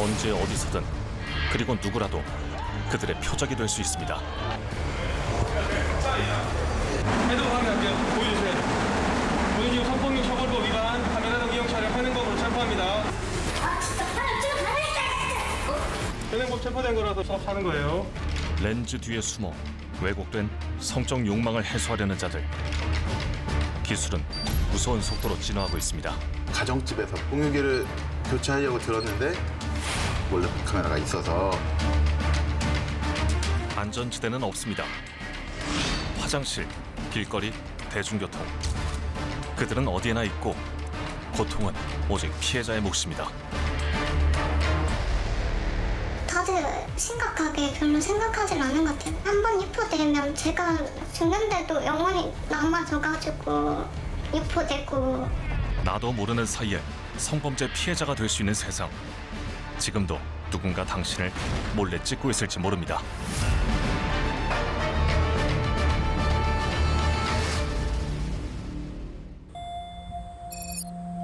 언제 어디서든 그리고 누구라도 그들의 표적이 될 수 있습니다. 해도 확인할게요. 보여주세요. 오늘 지금 성폭력 처벌법 위반, 카메라 동기용 촬영 현행법으로 체포합니다. 현행법 체포된 거라서 수업하는 거예요. 렌즈 뒤에 숨어 왜곡된 성적 욕망을 해소하려는 자들. 기술은 무서운 속도로 진화하고 있습니다. 가정집에서 공유기를 교체하려고 들었는데 몰래 카메라가 있어서 안전지대는 없습니다. 화장실, 길거리, 대중교통. 그들은 어디에나 있고 고통은 오직 피해자의 몫입니다. 다들 심각하게 별로 생각하진 않은 것 같아요. 한번 유포되면 제가 죽는데도 영원히 남아져가지고 유포되고. 나도 모르는 사이에 성범죄 피해자가 될 수 있는 세상. 지금도 누군가 당신을 몰래 찍고 있을지 모릅니다.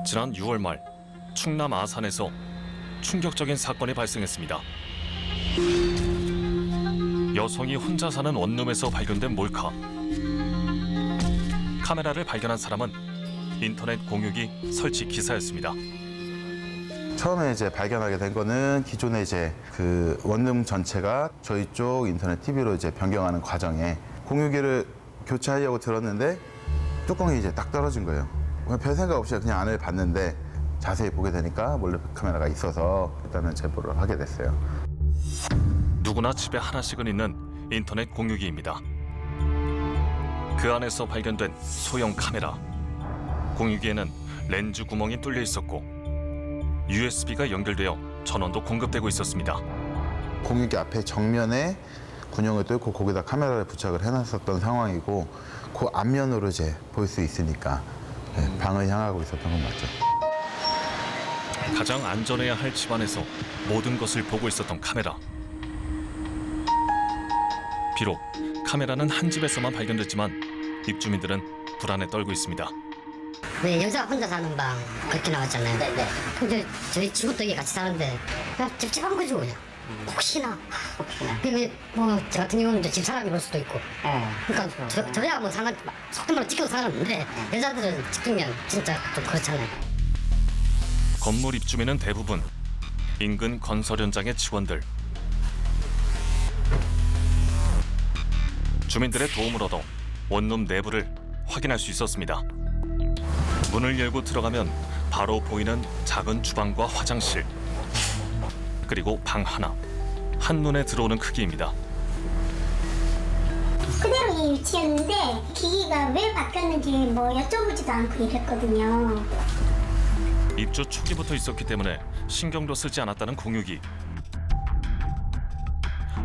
지난 6월 말 충남 아산에서 충격적인 사건이 발생했습니다. 여성이 혼자 사는 원룸에서 발견된 몰카. 카메라를 발견한 사람은 인터넷 공유기 설치 기사였습니다. 처음에 이제 발견하게 된 거는 기존에 이제 그 원룸 전체가 저희 쪽 인터넷 TV로 이제 변경하는 과정에 공유기를 교체하려고 들었는데 뚜껑이 이제 딱 떨어진 거예요. 별 생각 없이 그냥 안을 봤는데 자세히 보게 되니까 몰래 카메라가 있어서 일단은 제보를 하게 됐어요. 누구나 집에 하나씩은 있는 인터넷 공유기입니다. 그 안에서 발견된 소형 카메라. 공유기에는 렌즈 구멍이 뚫려 있었고 USB가 연결되어 전원도 공급되고 있었습니다. 공유기 앞에 정면에 군형을 뚫고 거기다 카메라를 부착을 해놨었던 상황이고 그 앞면으로 이제 볼 수 있으니까 방을 향하고 있었던 건 맞죠. 가장 안전해야 할 집안에서 모든 것을 보고 있었던 카메라. 비록 카메라는 한 집에서만 발견됐지만 입주민들은 불안에 떨고 있습니다. 왜 여자 혼자 사는 방 그렇게 나왔잖아요. 네네. 근데 저희 친구도 여기 같이 사는데 그냥 찝찝한 거죠 그냥. 혹시나. 그게 뭐저 같은 경우는 집 사람이 볼 수도 있고. 그러니까 저야 뭐 상관 속된 말로 찍혀도 상관없는데 여자들은 찍히면 진짜 좀 그렇잖아요. 건물 입주민은 대부분 인근 건설 현장의 직원들. 주민들의 도움을 얻어 원룸 내부를 확인할 수 있었습니다. 문을 열고 들어가면 바로 보이는 작은 주방과 화장실, 그리고 방 하나, 한눈에 들어오는 크기입니다. 그대로 이 위치였는데 기기가 왜 바뀌었는지 뭐 여쭤보지도 않고 이랬거든요. 입주 초기부터 있었기 때문에 신경도 쓰지 않았다는 공유기.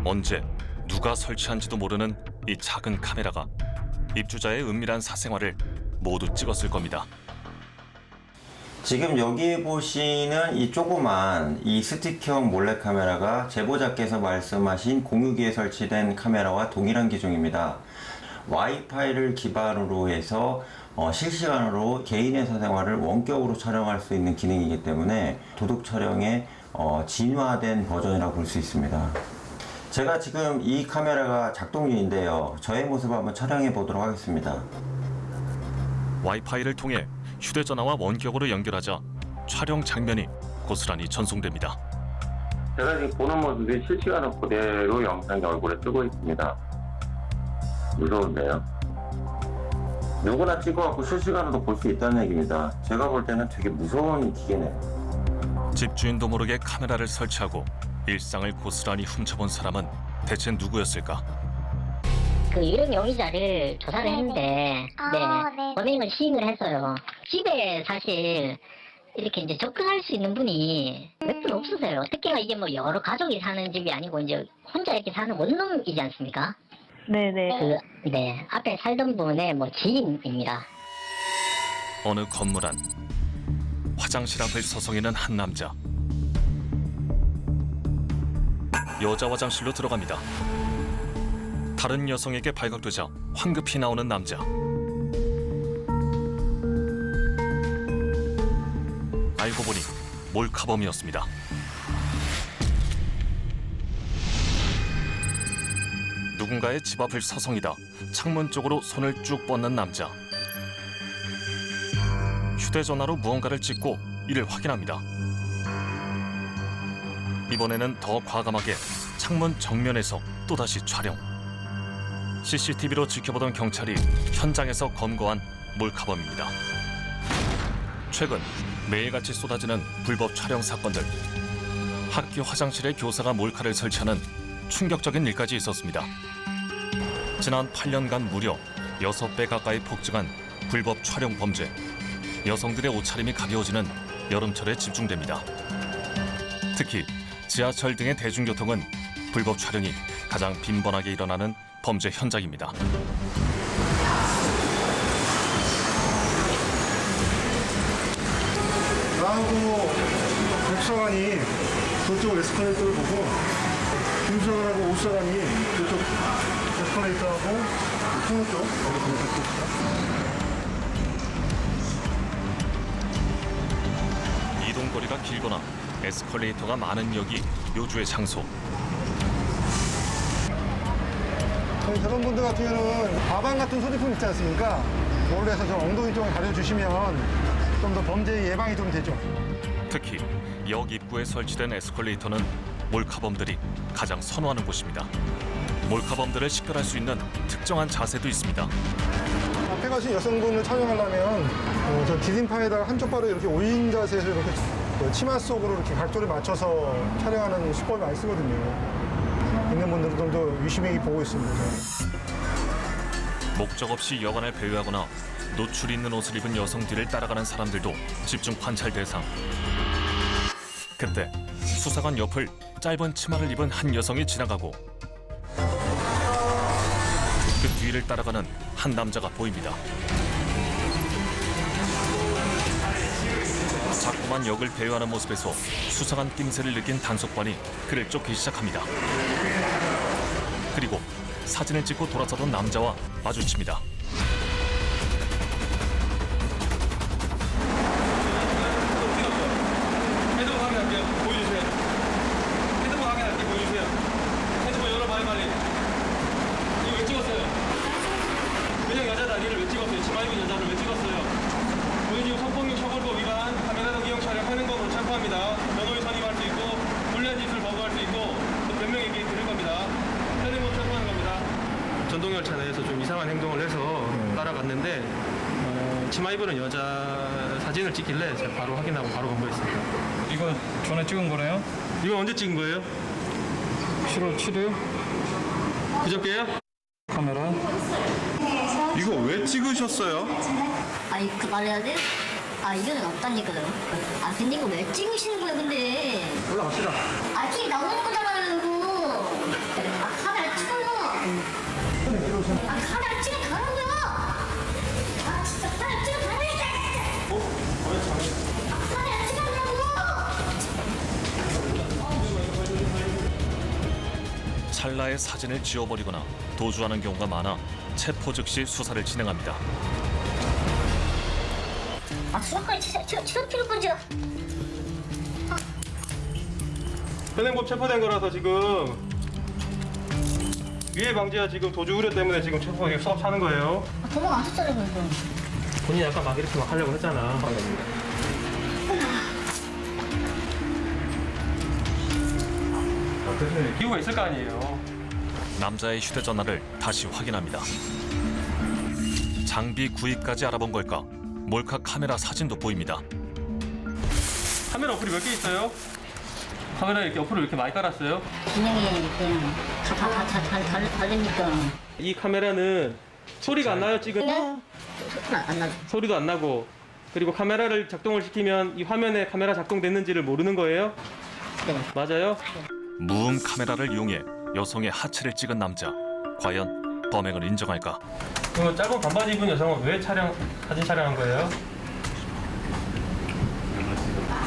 언제 누가 설치한지도 모르는 이 작은 카메라가 입주자의 은밀한 사생활을 모두 찍었을 겁니다. 지금 여기 보시는 이 조그만 이 스틱형 몰래카메라가 제보자께서 말씀하신 공유기에 설치된 카메라와 동일한 기종입니다. 와이파이를 기반으로 해서 실시간으로 개인의 사생활을 원격으로 촬영할 수 있는 기능이기 때문에 도둑 촬영의 진화된 버전이라고 볼 수 있습니다. 제가 지금 이 카메라가 작동 중인데요. 저의 모습을 한번 촬영해 보도록 하겠습니다. 와이파이를 통해 휴대전화와 원격으로 연결하자 촬영 장면이 고스란히 전송됩니다. 제가 지금 보는 모습이 실시간으로 그대로 영상이 얼굴에 뜨고 있습니다. 무서운데요. 누구나 찍어갖고 실시간으로 볼 수 있다는 얘기입니다. 제가 볼 때는 되게 무서운 기계네요. 집주인도 모르게 카메라를 설치하고 일상을 고스란히 훔쳐본 사람은 대체 누구였을까? 그 유령 용의자를 조사를 했는데 네. 범행을 시인을 했어요. 집에 사실 이렇게 이제 접근할 수 있는 분이 몇 분 없으세요. 특히나 이게 뭐 여러 가족이 사는 집이 아니고 이제 혼자 이렇게 사는 원룸이지 않습니까? 네네. 앞에 살던 분의 뭐 지인입니다. 어느 건물 안 화장실 앞을 서성이는 한 남자. 여자 화장실로 들어갑니다. 다른 여성에게 발각되자 황급히 나오는 남자. 알고 보니 몰카범이었습니다. 누군가의 집 앞을 서성이다 창문 쪽으로 손을 쭉 뻗는 남자. 휴대전화로 무언가를 찍고 이를 확인합니다. 이번에는 더 과감하게 창문 정면에서 또다시 촬영. CCTV로 지켜보던 경찰이 현장에서 검거한 몰카범입니다. 최근 매일같이 쏟아지는 불법 촬영 사건들. 학교 화장실에 교사가 몰카를 설치하는 충격적인 일까지 있었습니다. 지난 8년간 무려 6배 가까이 폭증한 불법 촬영 범죄. 여성들의 옷차림이 가벼워지는 여름철에 집중됩니다. 특히 지하철 등의 대중교통은 불법 촬영이 가장 빈번하게 일어나는 범죄 현장입니다. 나하고 백사관이 저쪽 에스컬레이터를 보고 김사관하고 오사관이 저쪽 에스컬레이터하고 통로 쪽 거기 보고 있습니다. 이동거리가 길거나 에스컬레이터가 많은 역이 요주의 장소. 저희 저런 분들 같은 경우는 가방 같은 소지품 있지 않습니까? 그걸로 해서 좀 엉덩이 쪽을 가려주시면 좀 더 범죄 예방이 좀 되죠. 특히 역 입구에 설치된 에스컬레이터는 몰카범들이 가장 선호하는 곳입니다. 몰카범들을 식별할 수 있는 특정한 자세도 있습니다. 앞에 가신 여성분을 촬영하려면 저 디딤판에다가 한쪽 발을 이렇게 5인 자세에서 이렇게 그 치마 속으로 이렇게 각도를 맞춰서 촬영하는 수법을 많이 쓰거든요. 있는 분들은 좀 더 유심히 보고 있습니다. 목적 없이 여관을 배회하거나 노출 있는 옷을 입은 여성 뒤를 따라가는 사람들도 집중 관찰 대상. 그때 수사관 옆을 짧은 치마를 입은 한 여성이 지나가고 그 뒤를 따라가는 한 남자가 보입니다. 자꾸만 역을 배회하는 모습에서 수상한 낌새를 느낀 단속반이 그를 쫓기 시작합니다. 그리고 사진을 찍고 돌아서던 남자와 마주칩니다. 핸드폰 확인할게요. 보여주세요. 핸드폰 확인할게요. 보여주세요. 핸드폰 열어 빨리. 이거 왜 찍었어요? 그냥 여자 다리를 왜 찍었어요? 치마 입은 여자를 왜 찍었어요? 본인이 성폭력 처벌법 위반, 카메라로 이용 촬영하는 것으로 체포합니다. 변호인 선임할 수 있고 불리한 짓을 거부할 수 있고 변명의 기회 드릴 겁니다. 현행범 체포하는 겁니다. 전동열차 내에서 좀 이상한 행동을 해서 따라갔는데 치마 입은 여자 사진을 찍길래 제가 바로 확인하고 바로 검거했습니다. 이거 전에 찍은 거네요? 이거 언제 찍은 거예요? 7월 7일 그저께요? 카메라. 이거 왜 찍으셨어요? 아니 그 말해야 돼? 아 이거는 없다니까요. 아 근데 이거 왜 찍으시는 거예요 근데? 올라갑시다. 아 TV 나오는 거잖아요 이거. 아 카메라 찍어요. 아 카메라 찍어 가라고요. 아 진짜 카메라 찍어 가라니까. 아 카메라 찍으라고. 찰나에 사진을 지워버리거나 도주하는 경우가 많아 체포 즉시 수사를 진행합니다. 아 수사까지 치료 필요 건지. 현행범 체포된 거라서 지금 위해 방지와 지금 도주 우려 때문에 지금 체포 수업 차는 거예요. 아 도망 안 쳤잖아요 이거. 본인이 약간 막 이렇게 막 하려고 했잖아. 이유가 있을 거 아니에요. 남자의 휴대전화를 다시 확인합니다. 장비 구입까지 알아본 걸까? 몰카 카메라 사진도 보입니다. 카메라 어플이 몇 개 있어요? 카메라 이렇게 어플을 이렇게 많이 깔았어요? 분명히 그냥 다 다르니까. 이 카메라는 소리가 안 나요 지금? 안 나죠. 소리도 안 나고 그리고 카메라를 작동을 시키면 이 화면에 카메라 작동됐는지를 모르는 거예요? 네. 맞아요? 무음 카메라를 이용해 여성의 하체를 찍은 남자. 과연 범행을 인정할까? 그 짧은 반바지 입은 여성은 왜 사진 촬영한 거예요?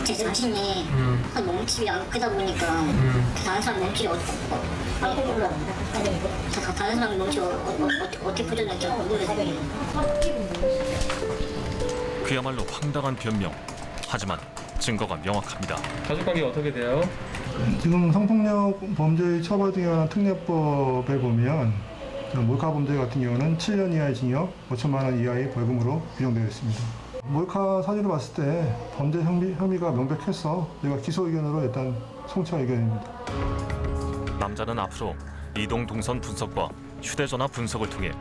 제 자신이 한 몸집이 안 크다 보니까 다른 사람 몸집이 다른 사람 몸집이 어떻게 표현할지 모르겠어요. 그야말로 황당한 변명. 하지만 증거가 명확합니다. 가족관계가 어떻게 돼요? 지금 성폭력 범죄의 처벌 등에 관한 특례법에 보면 몰카 범죄 같은 경우는 7년 이하의 징역, 5천만 원 이하의 벌금으로 규정되어 있습니다. 몰카 사진을 봤을 때 범죄 혐의가 명백해서 저희가 기소 의견으로 일단 송치 의견입니다. 남자는 앞으로 이동 동선 분석과 휴대전화 분석을 통해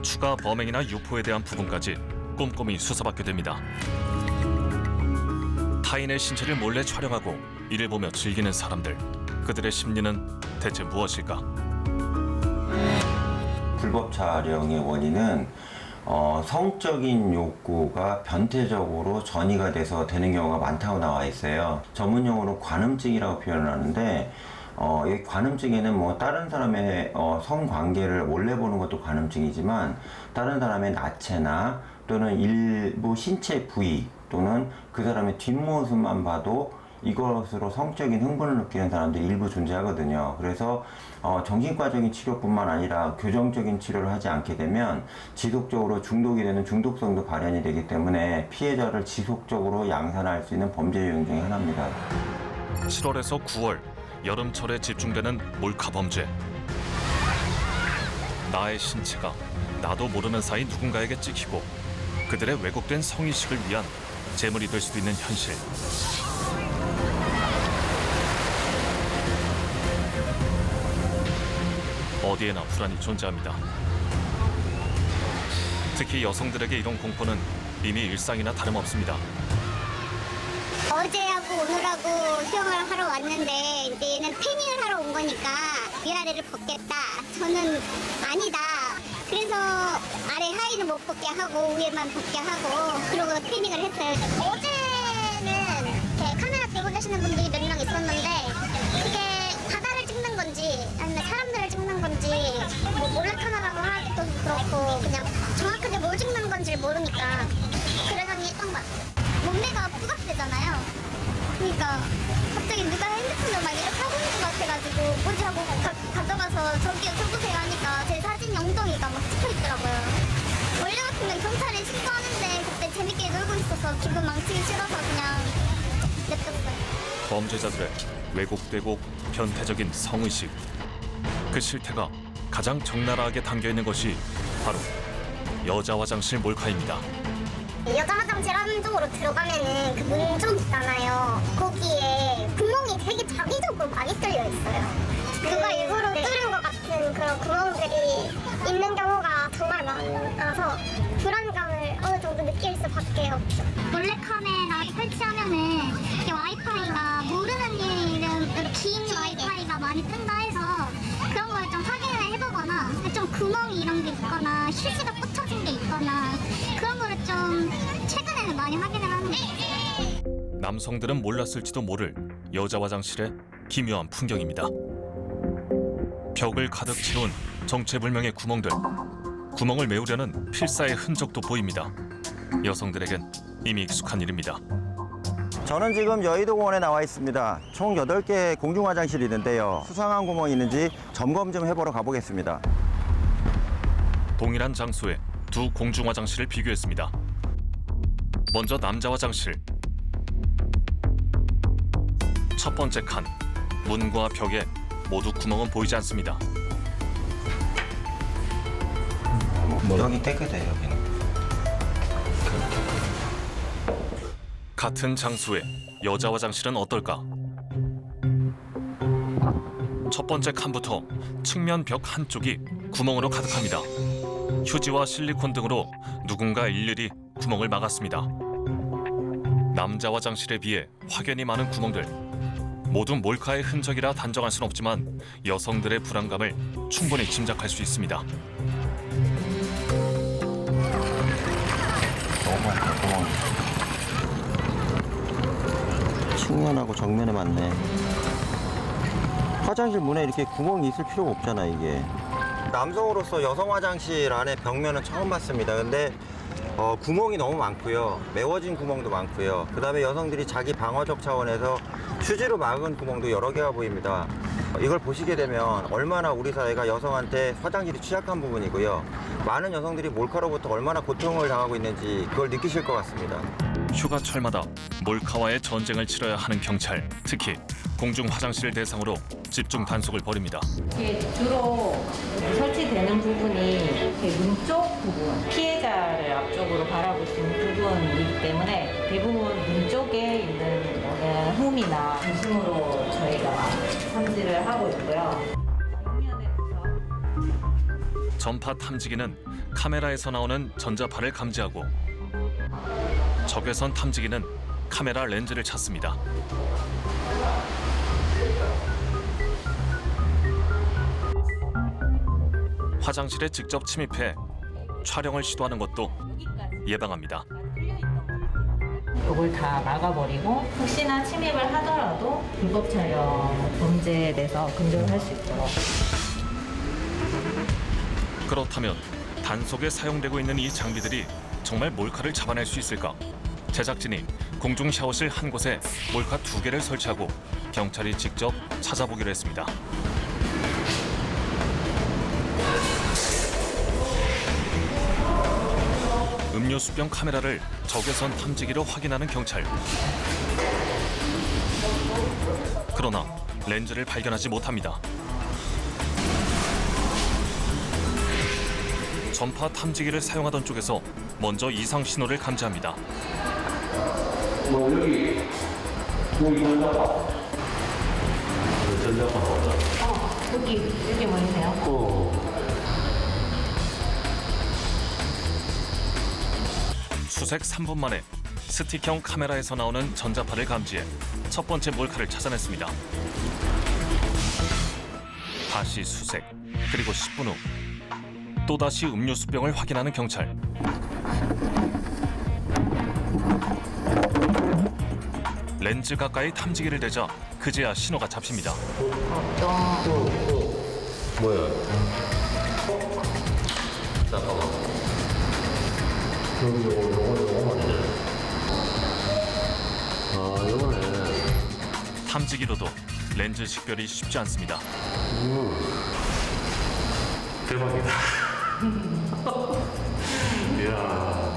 추가 범행이나 유포에 대한 부분까지 꼼꼼히 수사받게 됩니다. 타인의 신체를 몰래 촬영하고 이를 보며 즐기는 사람들, 그들의 심리는 대체 무엇일까? 불법 촬영의 원인은 성적인 욕구가 변태적으로 전이가 돼서 되는 경우가 많다고 나와 있어요. 전문 용어로 관음증이라고 표현을 하는데 이 관음증에는 뭐 다른 사람의 성관계를 몰래 보는 것도 관음증이지만 다른 사람의 나체나 또는 일부 신체 부위 또는 그 사람의 뒷모습만 봐도 이것으로 성적인 흥분을 느끼는 사람들이 일부 존재하거든요. 그래서 정신과적인 치료뿐만 아니라 교정적인 치료를 하지 않게 되면 지속적으로 중독이 되는 중독성도 발현이 되기 때문에 피해자를 지속적으로 양산할 수 있는 범죄 유형 중에 하나입니다. 7월에서 9월 여름철에 집중되는 몰카 범죄. 나의 신체가 나도 모르는 사이 누군가에게 찍히고 그들의 왜곡된 성의식을 위한 재물이 될 수도 있는 현실. 어디에나 불안이 존재합니다. 특히 여성들에게 이런 공포는 이미 일상이나 다름없습니다. 어제하고 오늘하고 수영을 하러 왔는데 이제 얘는 패닝을 하러 온 거니까 위아래를 벗겠다. 저는 아니다. 그래서 아래 하의는 못 벗게 하고 위에만 벗게 하고 그러고 패닝을 했어요. 어제는 이렇게 카메라 들고 계시는 분들이 몇 명 있었는데 그게 바다를 찍는 건지 아니면 사람들을 찍는 건지 뭐 몰래카메라로 하기도 그렇고 그냥 정확하게 뭘 찍는 건지 모르니까 그러더니 딱 막 몸매가 부각되잖아요. 그러니까 갑자기 누가 핸드폰을 막 이렇게 하고 있는 것 같아가지고 뭐지 하고 가져가서 저기요 쳐보세요 하니까 제 사진이 엉덩이가 막 찍혀있더라고요. 원래 같으면 경찰에 신고하는데 그때 재밌게 놀고 있어서 기분 망치기 싫어서 그냥 냅뒀어요. 범죄자들의 왜곡되고 변태적인 성의식. 그 실태가 가장 적나라하게 담겨있는 것이 바로 여자 화장실 몰카입니다. 여자 화장실 안쪽으로 들어가면은 그 문 좀 있잖아요. 거기에 구멍이 되게 자기적으로 많이 뚫려 있어요. 누가 일부러 뚫은 것 같은 그런 구멍들이 있는 경우가 정말 많아서 불안감을 어느 정도 느낄 수밖에 없죠. 몰래카메라 설치하면은 이게 와이파이가 모르는 이름 긴 와이파이가 많이 뜬다 해서 그런 걸 좀 확인을 해보거나 좀 구멍이 이런 게 있거나 휴지가 꽂혀진 게 있거나 그런 거를 좀 최근에는 많이 확인을 하는 것 같아요. 남성들은 몰랐을지도 모를 여자 화장실의 기묘한 풍경입니다. 벽을 가득 채운 정체불명의 구멍들. 구멍을 메우려는 필사의 흔적도 보입니다. 여성들에겐 이미 익숙한 일입니다. 저는 지금 여의도공원에 나와 있습니다. 총 8개의 공중 화장실이 있는데요. 수상한 구멍이 있는지 점검 좀 해보러 가보겠습니다. 동일한 장소에 두 공중 화장실을 비교했습니다. 먼저 남자 화장실. 첫 번째 칸. 문과 벽에 모두 구멍은 보이지 않습니다. 여기 깨끗해요, 여기는. 같은 장소에 여자 화장실은 어떨까? 첫 번째 칸부터 측면 벽 한쪽이 구멍으로 가득합니다. 휴지와 실리콘 등으로 누군가 일일이 구멍을 막았습니다. 남자 화장실에 비해 확연히 많은 구멍들. 모두 몰카의 흔적이라 단정할 순 없지만 여성들의 불안감을 충분히 짐작할 수 있습니다. 너무 많다, 구멍이. 측면하고 정면에 맞네. 화장실 문에 이렇게 구멍이 있을 필요가 없잖아, 이게. 남성으로서 여성 화장실 안에 벽면은 처음 봤습니다. 근데 구멍이 너무 많고요. 메워진 구멍도 많고요. 그 다음에 여성들이 자기 방어적 차원에서 휴지로 막은 구멍도 여러 개가 보입니다. 이걸 보시게 되면 얼마나 우리 사회가 여성한테 화장실이 취약한 부분이고요. 많은 여성들이 몰카로부터 얼마나 고통을 당하고 있는지 그걸 느끼실 것 같습니다. 휴가철마다 몰카와의 전쟁을 치러야 하는 경찰, 특히 공중 화장실을 대상으로 집중 단속을 벌입니다. 이게 주로 설치되는 부분이 이렇게 문 쪽 부분, 피해자를 앞쪽으로 바라볼 수 있는 부분이기 때문에 대부분 문 쪽에 있는 홈이나 중심으로 저희가 탐지를 하고 있고요. 벽면에서 전파 탐지기는 카메라에서 나오는 전자파를 감지하고 적외선 탐지기는 카메라 렌즈를 찾습니다. 화장실에 직접 침입해 촬영을 시도하는 것도 예방합니다. 이걸 다 막아버리고 혹시나 침입을 하더라도 불법 촬영 범죄에 대해서 근절할 수 있도록. 그렇다면 단속에 사용되고 있는 이 장비들이 정말 몰카를 잡아낼 수 있을까? 제작진이 공중 샤워실 한 곳에 몰카 2개를 설치하고 경찰이 직접 찾아보기로 했습니다. 음료수병 카메라를 적외선 탐지기로 확인하는 경찰. 그러나 렌즈를 발견하지 못합니다. 전파 탐지기를 사용하던 쪽에서 먼저 이상 신호를 감지합니다. 여기 보이세요? 수색 3분 만에 스틱형 카메라에서 나오는 전자파를 감지해 첫 번째 몰카를 찾아냈습니다. 다시 수색, 그리고 10분 후 또다시 음료수병을 확인하는 경찰. 렌즈 가까이 탐지기를 대자 그제야 신호가 잡힙니다. 탐지기로도 렌즈 식별이 쉽지 않습니다. 대박이다. 이야.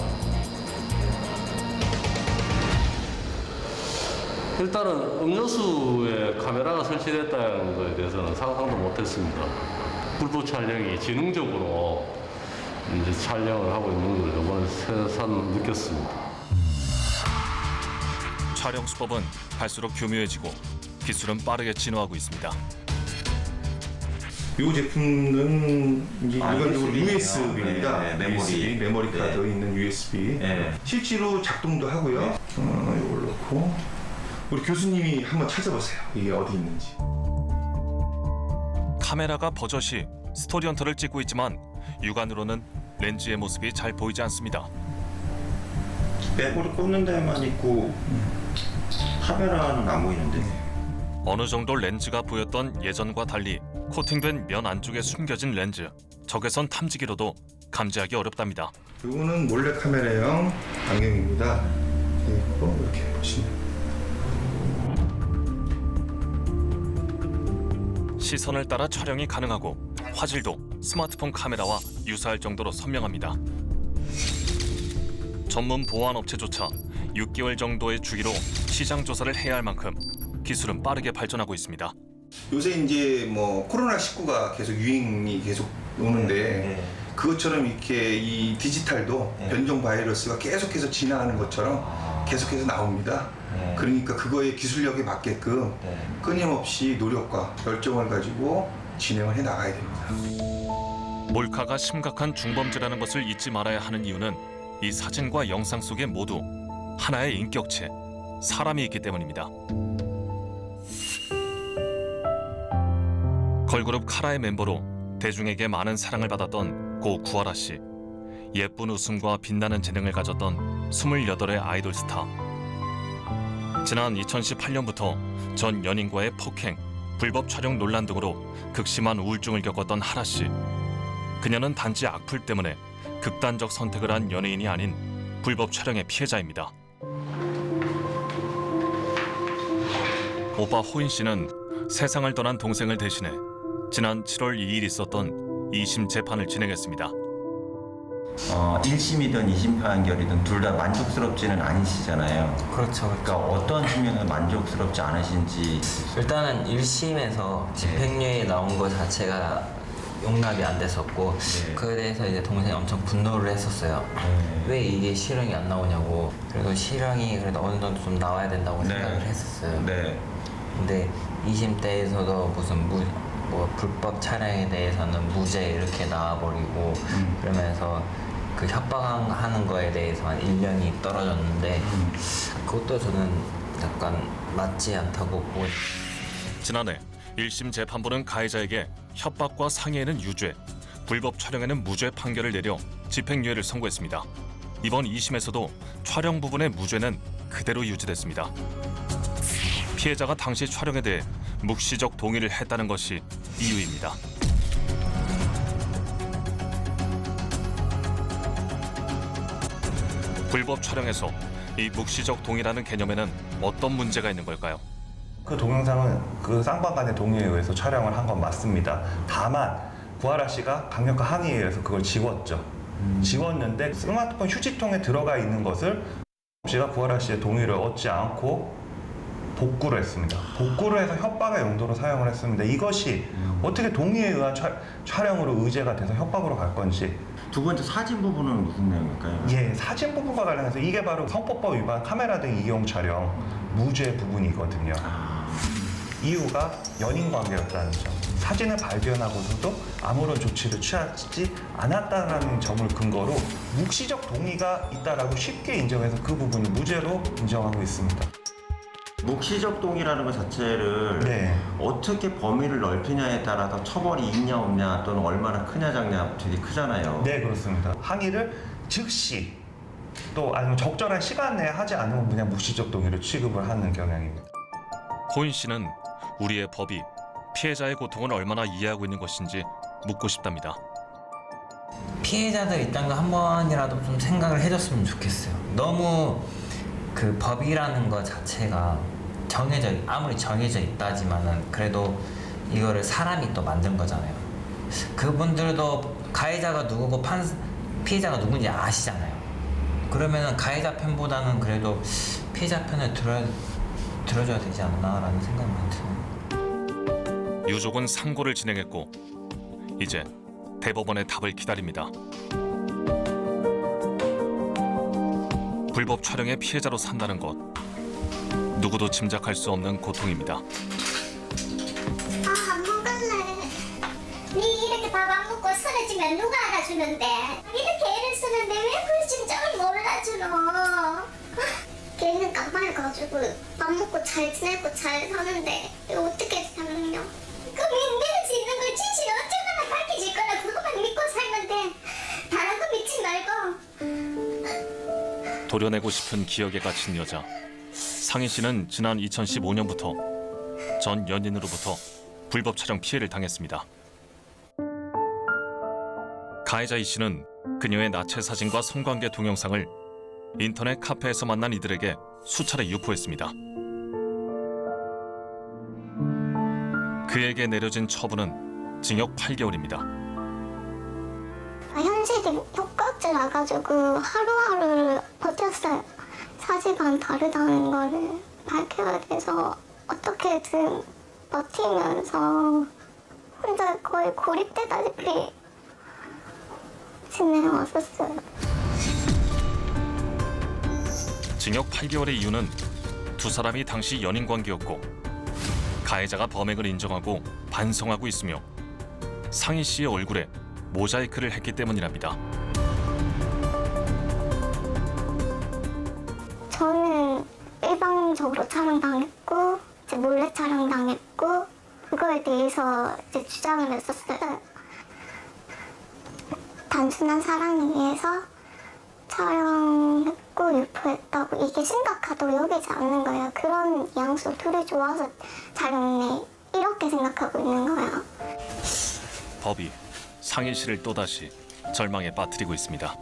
일단은 음료수에 카메라가 설치됐다는 것에 대해서는 상상도 못했습니다. 불법 촬영이 지능적으로 이제 촬영을 하고 있는 걸 이번에 새삼 느꼈습니다. 촬영 수법은 갈수록 교묘해지고 기술은 빠르게 진화하고 있습니다. 이 제품은 이제 일반적으로 USB네요. USB입니다. 네, 메모리. USB, 메모리가 네. 들어있는 USB. 네. 실제로 작동도 하고요. 이걸 넣고 우리 교수님이 한번 찾아보세요. 이게 어디 있는지. 카메라가 버젓이 스토리 헌터를 찍고 있지만 육안으로는 렌즈의 모습이 잘 보이지 않습니다. 메모리 꽂는 데만 있고 카메라는 안 보이는데. 어느 정도 렌즈가 보였던 예전과 달리 코팅된 면 안쪽에 숨겨진 렌즈, 적외선 탐지기로도 감지하기 어렵답니다. 이거는 몰래 카메라형 안경입니다. 그리고 이렇게 보시면 시선을 따라 촬영이 가능하고 화질도 스마트폰 카메라와 유사할 정도로 선명합니다. 전문 보안 업체조차 6개월 정도의 주기로 시장 조사를 해야 할 만큼 기술은 빠르게 발전하고 있습니다. 요새 이제 뭐 코로나19가 계속 유행이 계속 오는데 그것처럼 이렇게 이 디지털도 변종 바이러스가 계속해서 진화하는 것처럼 계속해서 나옵니다. 그러니까 그거에 기술력에 맞게끔 끊임없이 노력과 열정을 가지고 진행을 해 나가야 됩니다. 몰카가 심각한 중범죄라는 것을 잊지 말아야 하는 이유는 이 사진과 영상 속에 모두 하나의 인격체, 사람이 있기 때문입니다. 걸그룹 카라의 멤버로 대중에게 많은 사랑을 받았던 고 구하라 씨. 예쁜 웃음과 빛나는 재능을 가졌던 28의 아이돌 스타. 지난 2018년부터 전 연인과의 폭행, 불법 촬영 논란 등으로 극심한 우울증을 겪었던 하라 씨. 그녀는 단지 악플 때문에 극단적 선택을 한 연예인이 아닌 불법 촬영의 피해자입니다. 오빠 호인 씨는 세상을 떠난 동생을 대신해 지난 7월 2일 있었던 2심 재판을 진행했습니다. 1심이든 2심 판결이든 둘 다 만족스럽지는 않으시잖아요. 그렇죠. 그러니까 어떤 측면에서 만족스럽지 않으신지. 일단은 1심에서 집행유예 나온 것 자체가 용납이 안 됐었고 그에 대해서 이제 동생이 엄청 분노를 했었어요. 왜 이게 실형이 안 나오냐고. 그래도 실형이 그래도 어느 정도 좀 나와야 된다고 생각을 했었어요. 네. 근데 2심 때에서도 무슨 뭐 불법 촬영에 대해서는 무죄 이렇게 나와버리고 그러면서 그 협박하는 거에 대해서 한 1년이 떨어졌는데 그것도 저는 약간 맞지 않다고 보고. 지난해 1심 재판부는 가해자에게 협박과 상해에는 유죄, 불법 촬영에는 무죄 판결을 내려 집행유예를 선고했습니다. 이번 2심에서도 촬영 부분의 무죄는 그대로 유지됐습니다. 피해자가 당시 촬영에 대해 묵시적 동의를 했다는 것이 이유입니다. 불법 촬영에서 이 묵시적 동의라는 개념에는 어떤 문제가 있는 걸까요? 그 동영상은 그 쌍방간의 동의에 의해서 촬영을 한 건 맞습니다. 다만 구하라 씨가 강력한 항의에 의해서 그걸 지웠죠. 지웠는데 스마트폰 휴지통에 들어가 있는 것을 씨가 구하라 씨의 동의를 얻지 않고 복구를 했습니다. 복구를 해서 협박의 용도로 사용을 했습니다. 이것이 어떻게 동의에 의한 촬영으로 의제가 돼서 협박으로 갈 건지. 두 번째 사진 부분은 무슨 내용일까요? 예, 사진 부분과 관련해서 이게 바로 성폭법 위반 카메라 등 이용 촬영 무죄 부분이거든요. 이유가 연인 관계였다는 점. 사진을 발견하고서도 아무런 조치를 취하지 않았다는 점을 근거로 묵시적 동의가 있다라고 쉽게 인정해서 그 부분을 무죄로 인정하고 있습니다. 묵시적 동의라는 것 자체를 네. 어떻게 범위를 넓히냐에 따라서 처벌이 있냐 없냐 또는 얼마나 크냐 작냐 되게 크잖아요. 네, 그렇습니다. 항의를 즉시 또 아니면 적절한 시간 내에 하지 않으면 그냥 묵시적 동의를 취급을 하는 경향입니다. 고인 씨는 우리의 법이 피해자의 고통을 얼마나 이해하고 있는 것인지 묻고 싶답니다. 피해자들 입장도 한 번이라도 좀 생각을 해줬으면 좋겠어요. 너무 그 법이라는 것 자체가 아무리 정해져 있다지만은 그래도 이거를 사람이 또 만든 거잖아요. 그분들도 가해자가 누구고 피해자가 누군지 아시잖아요. 그러면은 가해자 편보다는 그래도 피해자 편을 들어줘야 되지 않나라는 생각이 많이 드네요. 유족은 상고를 진행했고 이제 대법원의 답을 기다립니다. 불법 촬영의 피해자로 산다는 것, 누구도 짐작할 수 없는 고통입니다. 안 먹을래. 니 이렇게 밥 안 먹고 쓰러지면 누가 알아주는데? 이렇게 애를 쓰는데 왜 그 심정을 몰라주노? 걔는 깜빡이 가지고 밥 먹고 잘 지내고 잘 사는데 이거 어떻게 살았냐? 그럼 내가 짓는 걸 진실이 언젠가는 밝혀질 거라 그것만 믿고 살면 돼. 다른 거 믿지 말고. 도려내고 싶은 기억에 갇힌 여자. 상희 씨는 지난 2015년부터 전 연인으로부터 불법 촬영 피해를 당했습니다. 가해자 이 씨는 그녀의 나체 사진과 성관계 동영상을 인터넷 카페에서 만난 이들에게 수차례 유포했습니다. 그에게 내려진 처분은 징역 8개월입니다. 현실이 효과없지 나가지고 하루하루를 버텼어요. 사지가 다르다는 거를 밝혀야 돼서 어떻게든 버티면서 혼자 거의 고립되다시피 지내왔었어요. 징역 8개월의 이유는 두 사람이 당시 연인 관계였고 가해자가 범행을 인정하고 반성하고 있으며 상희 씨의 얼굴에 모자이크를 했기 때문이랍니다. 저는 일방적으로 촬영당했고 이제 몰래 촬영당했고 그거에 대해서 이제 주장을 했었어요. 단순한 사랑에 의해서 촬영했고 유포했다고 이게 심각하다고 여기지 않는 거예요. 그런 뉘앙스로 둘이 좋아서 촬영했네 이렇게 생각하고 있는 거예요. 법이 상희 씨를 또다시 절망에 빠뜨리고 있습니다.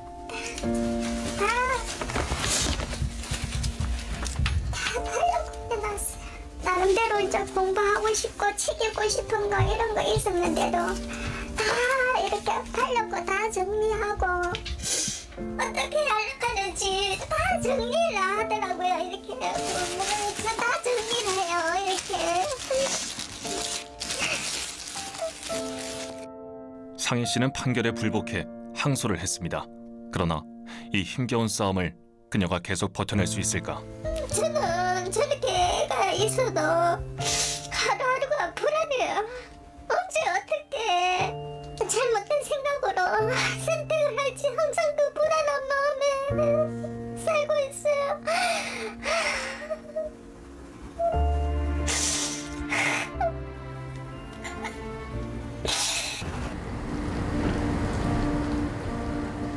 나름대로 이제 공부하고 싶고 치기고 싶은 거 이런 거 있었는데도 다 이렇게 팔려고 다 정리하고 어떻게 연락하는지 다 정리를 하더라고요. 이렇게 다 정리를 해요. 이렇게. 상희 씨는 판결에 불복해 항소를 했습니다. 그러나 이 힘겨운 싸움을 그녀가 계속 버텨낼 수 있을까? 저는 저렇게 애가 있어도 하루하루가 불안해요. 언제 어떻게 잘못된 생각으로 선택을 할지 항상 그 불안한 마음에 살고 있어요.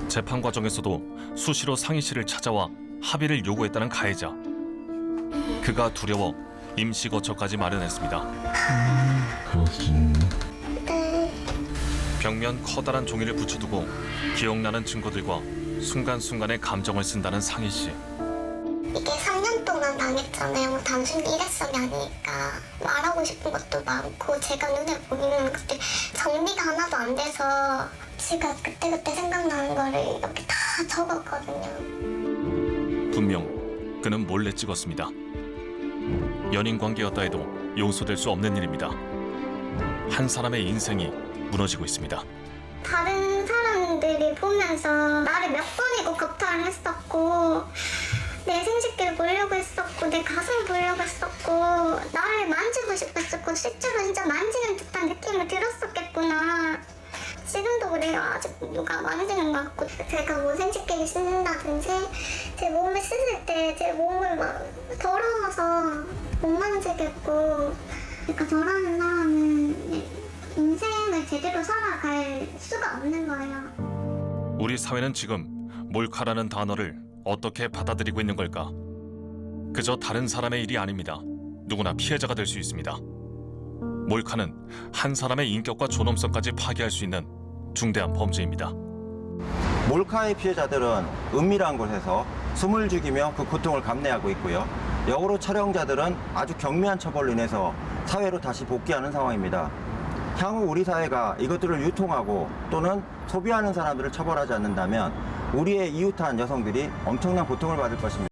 재판 과정에서도 수시로 상희 씨를 찾아와 합의를 요구했다는 가해자. 그가 두려워 임시 거처까지 마련했습니다. 벽면 커다란 종이를 붙여두고 기억나는 증거들과 순간순간의 감정을 쓴다는 상희 씨. 이게 3년 동안 당했잖아요. 뭐 단순히 일회성이 아니니까 말하고 싶은 것도 많고 제가 눈에 보이는 것들 정리가 하나도 안 돼서 제가 그때그때 생각나는 거를 이렇게 다 적었거든요. 분명 그는 몰래 찍었습니다. 연인 관계였다 해도 용서될 수 없는 일입니다. 한 사람의 인생이 무너지고 있습니다. 다른 사람들이 보면서 나를 몇 번이고 겁탈을 했었고 내 생식기를 보려고 했었고 내 가슴을 보려고 했었고 나를 만지고 싶었었고 실제로 진짜 만지는 듯한 느낌을 들었었겠구나. 지금도 그래요. 아직 누가 만지는 것 같고 제가 뭐 생식기를 씻는다든지 제 몸을 씻을 때 제 몸을 막 더러워서 못 만지겠고 그러니까 저라는 사람은 인생을 제대로 살아갈 수가 없는 거예요. 우리 사회는 지금 몰카라는 단어를 어떻게 받아들이고 있는 걸까? 그저 다른 사람의 일이 아닙니다. 누구나 피해자가 될 수 있습니다. 몰카는 한 사람의 인격과 존엄성까지 파괴할 수 있는 중대한 범죄입니다. 몰카의 피해자들은 은밀한 곳에서 숨을 죽이며 그 고통을 감내하고 있고요. 역으로 촬영자들은 아주 경미한 처벌로 인해서 사회로 다시 복귀하는 상황입니다. 향후 우리 사회가 이것들을 유통하고 또는 소비하는 사람들을 처벌하지 않는다면 우리의 이웃한 여성들이 엄청난 고통을 받을 것입니다.